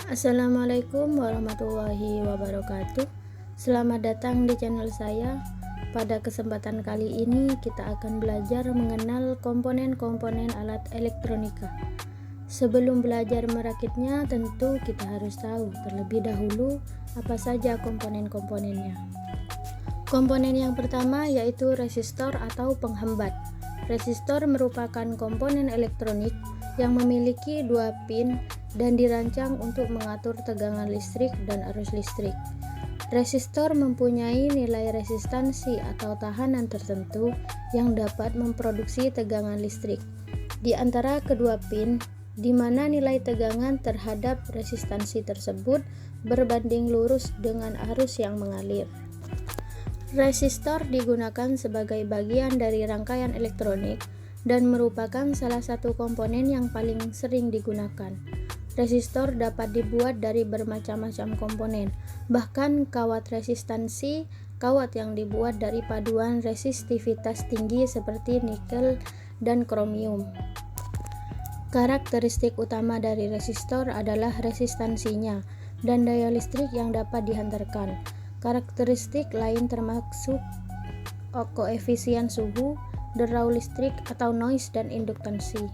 Assalamualaikum warahmatullahi wabarakatuh. Selamat datang di channel saya. Pada kesempatan kali ini kita akan belajar mengenal komponen-komponen alat elektronika. Sebelum belajar merakitnya, tentu kita harus tahu terlebih dahulu apa saja komponen-komponennya. Komponen yang pertama yaitu resistor atau penghambat. Resistor merupakan komponen elektronik yang memiliki dua pin dan dirancang untuk mengatur tegangan listrik dan arus listrik. Resistor mempunyai nilai resistansi atau tahanan tertentu yang dapat memproduksi tegangan listrik di antara kedua pin, di mana nilai tegangan terhadap resistansi tersebut berbanding lurus dengan arus yang mengalir. Resistor digunakan sebagai bagian dari rangkaian elektronik dan merupakan salah satu komponen yang paling sering digunakan. Resistor dapat dibuat dari bermacam-macam komponen, bahkan kawat resistansi, kawat yang dibuat dari paduan resistivitas tinggi seperti nikel dan kromium. Karakteristik utama dari resistor adalah resistansinya dan daya listrik yang dapat dihantarkan. Karakteristik lain termasuk koefisien suhu, derau listrik atau noise, dan induktansi.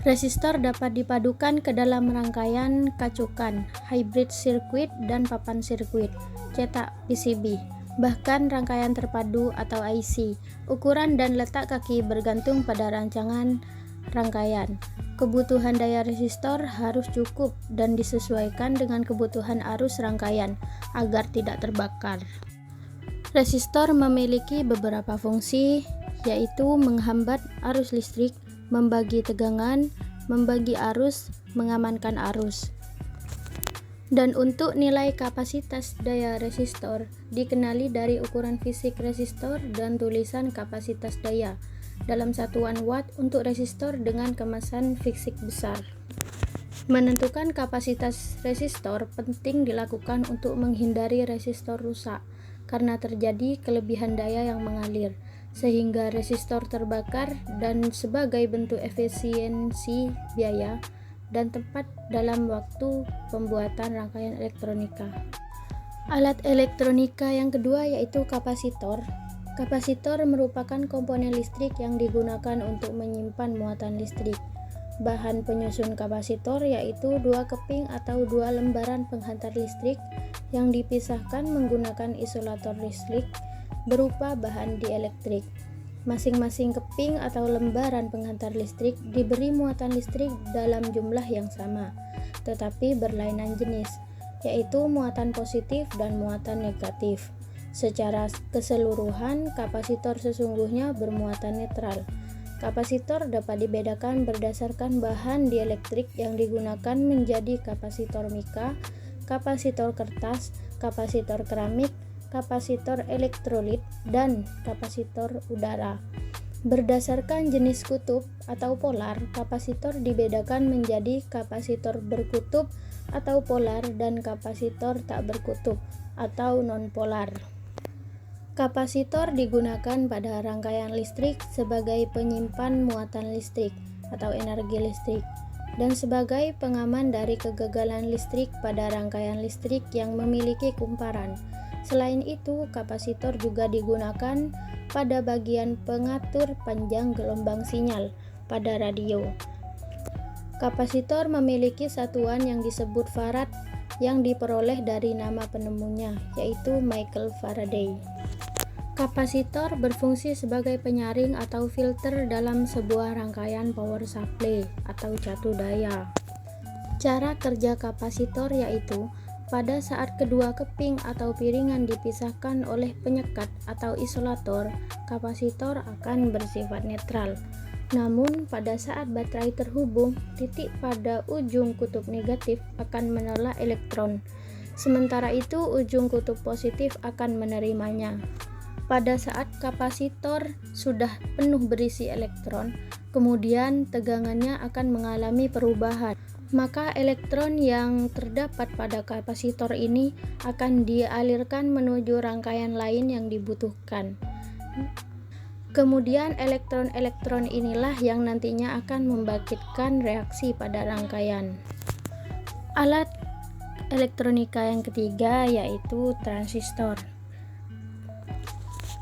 Resistor dapat dipadukan ke dalam rangkaian kacukan, hybrid circuit, dan papan sirkuit, cetak PCB, bahkan rangkaian terpadu atau IC. Ukuran dan letak kaki bergantung pada rancangan rangkaian. Kebutuhan daya resistor harus cukup dan disesuaikan dengan kebutuhan arus rangkaian agar tidak terbakar. Resistor memiliki beberapa fungsi, yaitu menghambat arus listrik, membagi tegangan, membagi arus, mengamankan arus. Dan untuk nilai kapasitas daya resistor dikenali dari ukuran fisik resistor dan tulisan kapasitas daya dalam satuan watt untuk resistor dengan kemasan fisik besar. Menentukan kapasitas resistor penting dilakukan untuk menghindari resistor rusak karena terjadi kelebihan daya yang mengalir sehingga resistor terbakar, dan sebagai bentuk efisiensi biaya dan tepat dalam waktu pembuatan rangkaian elektronika. Alat elektronika yang kedua yaitu kapasitor. Kapasitor merupakan komponen listrik yang digunakan untuk menyimpan muatan listrik. Bahan penyusun kapasitor yaitu dua keping atau dua lembaran penghantar listrik yang dipisahkan menggunakan isolator listrik berupa bahan dielektrik. Masing-masing keping atau lembaran penghantar listrik diberi muatan listrik dalam jumlah yang sama, tetapi berlainan jenis, yaitu muatan positif dan muatan negatif. Secara keseluruhan, kapasitor sesungguhnya bermuatan netral. Kapasitor dapat dibedakan berdasarkan bahan dielektrik yang digunakan menjadi kapasitor mika, kapasitor kertas, kapasitor keramik, kapasitor elektrolit, dan kapasitor udara. Berdasarkan jenis kutub atau polar, kapasitor dibedakan menjadi kapasitor berkutub atau polar dan kapasitor tak berkutub atau non-polar. Kapasitor digunakan pada rangkaian listrik sebagai penyimpan muatan listrik atau energi listrik dan sebagai pengaman dari kegagalan listrik pada rangkaian listrik yang memiliki kumparan. Selain itu, kapasitor juga digunakan pada bagian pengatur panjang gelombang sinyal pada radio. Kapasitor memiliki satuan yang disebut farad yang diperoleh dari nama penemunya, yaitu Michael Faraday. Kapasitor berfungsi sebagai penyaring atau filter dalam sebuah rangkaian power supply atau catu daya. Cara kerja kapasitor yaitu pada saat kedua keping atau piringan dipisahkan oleh penyekat atau isolator, kapasitor akan bersifat netral. Namun, pada saat baterai terhubung, titik pada ujung kutub negatif akan menolak elektron. Sementara itu, ujung kutub positif akan menerimanya. Pada saat kapasitor sudah penuh berisi elektron, kemudian tegangannya akan mengalami perubahan. Maka elektron yang terdapat pada kapasitor ini akan dialirkan menuju rangkaian lain yang dibutuhkan. Kemudian elektron-elektron inilah yang nantinya akan membangkitkan reaksi pada rangkaian. Alat elektronika yang ketiga yaitu transistor.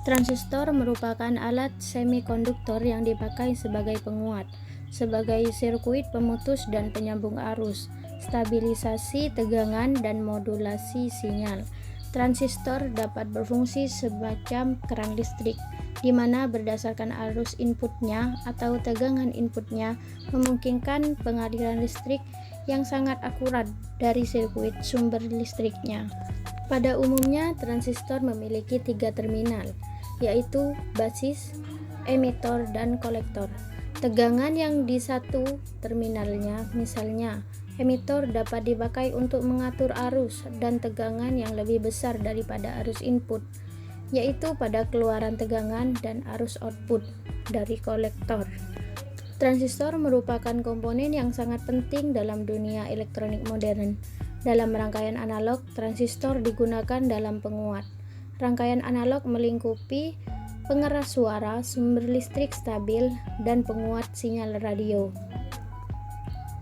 Transistor merupakan alat semikonduktor yang dipakai sebagai penguat, sebagai sirkuit pemutus dan penyambung arus, stabilisasi tegangan, dan modulasi sinyal. Transistor dapat berfungsi semacam keran listrik, di mana berdasarkan arus inputnya atau tegangan inputnya memungkinkan pengaliran listrik yang sangat akurat dari sirkuit sumber listriknya. Pada umumnya, transistor memiliki 3 terminal, yaitu basis, emitor, dan kolektor. Tegangan yang di satu terminalnya, misalnya emitor, dapat dipakai untuk mengatur arus dan tegangan yang lebih besar daripada arus input, yaitu pada keluaran tegangan dan arus output dari kolektor. Transistor merupakan komponen yang sangat penting dalam dunia elektronik modern. Dalam rangkaian analog, transistor digunakan dalam penguat. Rangkaian analog melingkupi pengeras suara, sumber listrik stabil, dan penguat sinyal radio.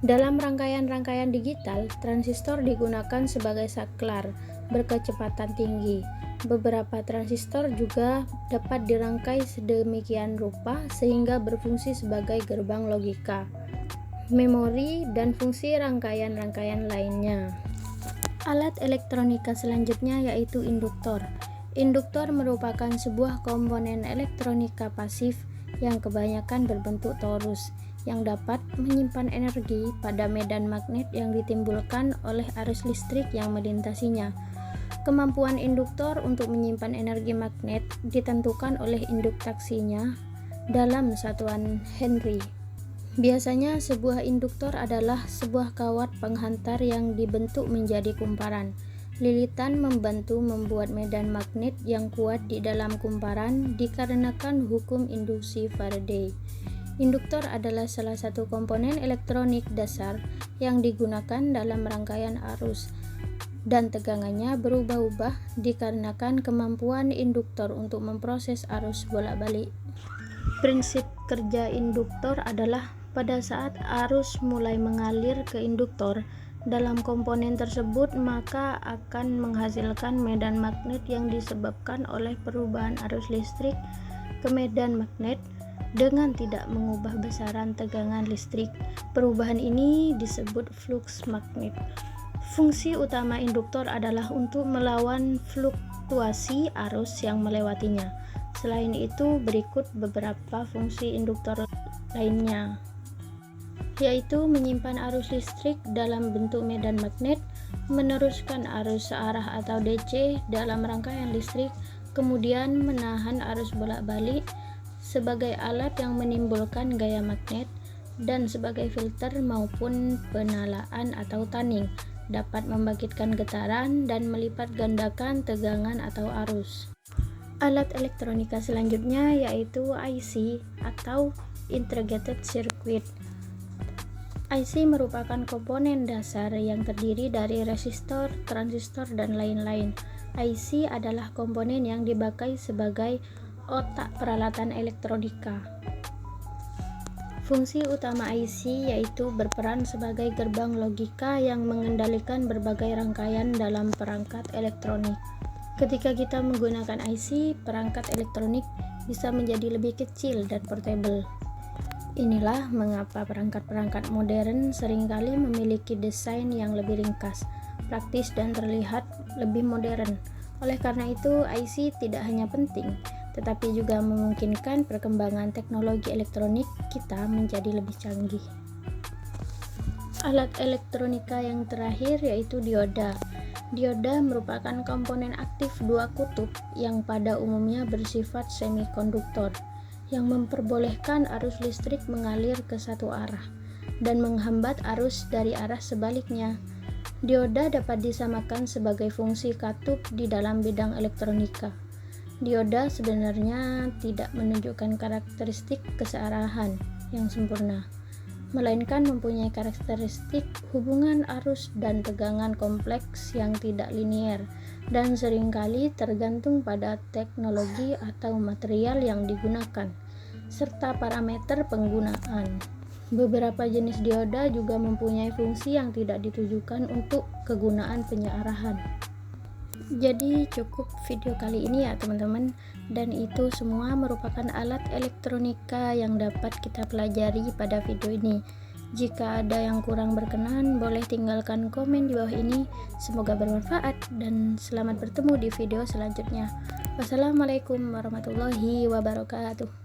Dalam rangkaian-rangkaian digital, transistor digunakan sebagai saklar berkecepatan tinggi. Beberapa transistor juga dapat dirangkai sedemikian rupa sehingga berfungsi sebagai gerbang logika, memori, dan fungsi rangkaian-rangkaian lainnya. Alat elektronika selanjutnya yaitu induktor. Induktor merupakan sebuah komponen elektronika pasif yang kebanyakan berbentuk torus, yang dapat menyimpan energi pada medan magnet yang ditimbulkan oleh arus listrik yang melintasinya. Kemampuan induktor untuk menyimpan energi magnet ditentukan oleh induktasinya dalam satuan Henry. Biasanya sebuah induktor adalah sebuah kawat penghantar yang dibentuk menjadi kumparan. Lilitan membantu membuat medan magnet yang kuat di dalam kumparan dikarenakan hukum induksi Faraday. Induktor adalah salah satu komponen elektronik dasar yang digunakan dalam rangkaian arus, dan tegangannya berubah-ubah dikarenakan kemampuan induktor untuk memproses arus bolak-balik. Prinsip kerja induktor adalah pada saat arus mulai mengalir ke induktor dalam komponen tersebut, maka akan menghasilkan medan magnet yang disebabkan oleh perubahan arus listrik ke medan magnet dengan tidak mengubah besaran tegangan listrik. Perubahan ini disebut flux magnet. Fungsi utama induktor adalah untuk melawan fluktuasi arus yang melewatinya. Selain itu, berikut beberapa fungsi induktor lainnya, yaitu menyimpan arus listrik dalam bentuk medan magnet, meneruskan arus searah atau DC dalam rangkaian listrik, kemudian menahan arus bolak-balik sebagai alat yang menimbulkan gaya magnet, dan sebagai filter maupun penalaan atau tuning, dapat membangkitkan getaran dan melipat gandakan tegangan atau arus. Alat elektronika selanjutnya yaitu IC atau Integrated Circuit. IC merupakan komponen dasar yang terdiri dari resistor, transistor, dan lain-lain. IC adalah komponen yang dipakai sebagai otak peralatan elektronika. Fungsi utama IC yaitu berperan sebagai gerbang logika yang mengendalikan berbagai rangkaian dalam perangkat elektronik. Ketika kita menggunakan IC, perangkat elektronik bisa menjadi lebih kecil dan portable. Inilah mengapa perangkat-perangkat modern seringkali memiliki desain yang lebih ringkas, praktis, dan terlihat lebih modern. Oleh karena itu, IC tidak hanya penting, tetapi juga memungkinkan perkembangan teknologi elektronik kita menjadi lebih canggih. Alat elektronika yang terakhir yaitu dioda. Dioda merupakan komponen aktif dua kutub yang pada umumnya bersifat semikonduktor, yang memperbolehkan arus listrik mengalir ke satu arah dan menghambat arus dari arah sebaliknya. Dioda dapat disamakan sebagai fungsi katup di dalam bidang elektronika. Dioda sebenarnya tidak menunjukkan karakteristik kesearahan yang sempurna, melainkan mempunyai karakteristik hubungan arus dan tegangan kompleks yang tidak linier dan seringkali tergantung pada teknologi atau material yang digunakan serta parameter penggunaan. Beberapa jenis dioda juga mempunyai fungsi yang tidak ditujukan untuk kegunaan penyiaran. Jadi cukup video kali ini ya teman-teman, dan itu semua merupakan alat elektronika yang dapat kita pelajari pada video ini. Jika ada yang kurang berkenan, boleh tinggalkan komen di bawah ini. Semoga bermanfaat dan selamat bertemu di video selanjutnya. Wassalamualaikum warahmatullahi wabarakatuh.